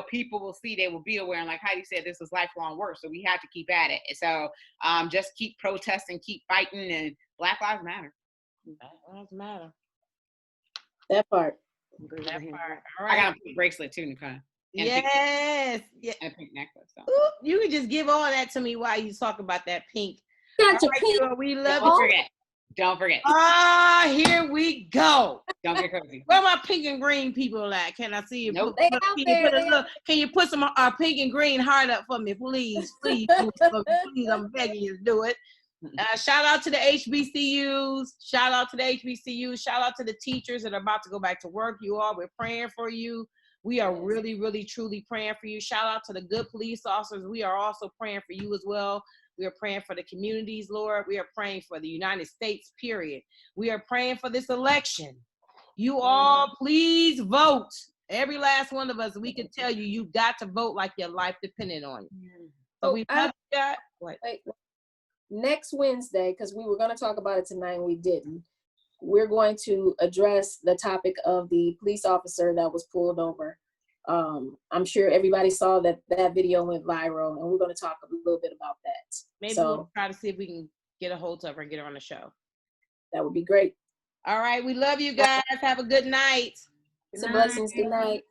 people will see, they will be aware. And like Heidi said, this is lifelong work. So we have to keep at it. So just keep protesting, keep fighting, and Black Lives Matter. Black Lives Matter. That part. That part. All right. I got a pink bracelet too, Nicole. Yes. And a pink necklace. So. Ooh, you can just give all that to me while you talk about that pink. Got your pink. Girl, we love you. Don't forget. Here we go. Don't get crazy. Where my pink and green people at? Can I see you? Nope. Can you put some pink and green heart up for me, please? Please, please, I'm begging you to do it. Shout out to the HBCUs. Shout out to the teachers that are about to go back to work. We're praying for you. We are really, really, truly praying for you. Shout out to the good police officers. We are also praying for you as well. We are praying for the communities, Lord. We are praying for the United States, period. We are praying for this election. You all please vote. Every last one of us, we can tell you, you got to vote like your life depended on you. So we got what? Next Wednesday, because we were going to talk about it tonight and we didn't, we're going to address the topic of the police officer that was pulled over. I'm sure everybody saw that video went viral, and we're going to talk a little bit about that. Maybe we'll try to see if we can get a hold of her and get her on the show. That would be great. All right. We love you guys. Have a good night. Some blessings. Good night.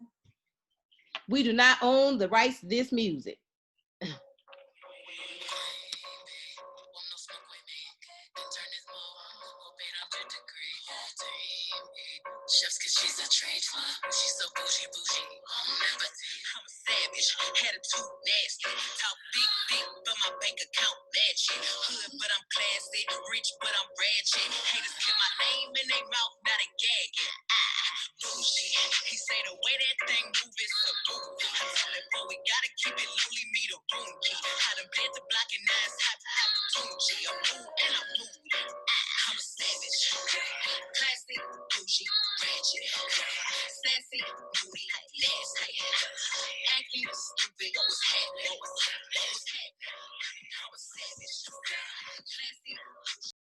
We do not own the rights to this music. Just cause she's a trade fly, she's so bougie. I'm a savage, attitude nasty. Talk big, but my bank account matching. Hood, but I'm classy. Rich, but I'm ratchet. Haters kept my name in their mouth, now they gagging. Bougie. He say the way that thing move is so move. I tell him, bro, we gotta keep it lowly, me the room key. I done bled the block and now it's hot, Tunchi. I'm moved and I'm moving. I'm a savage. Classy, bougie, ratchet. Sassy, moody, nasty. Acting stupid, what's happening? I'm a savage. Classy,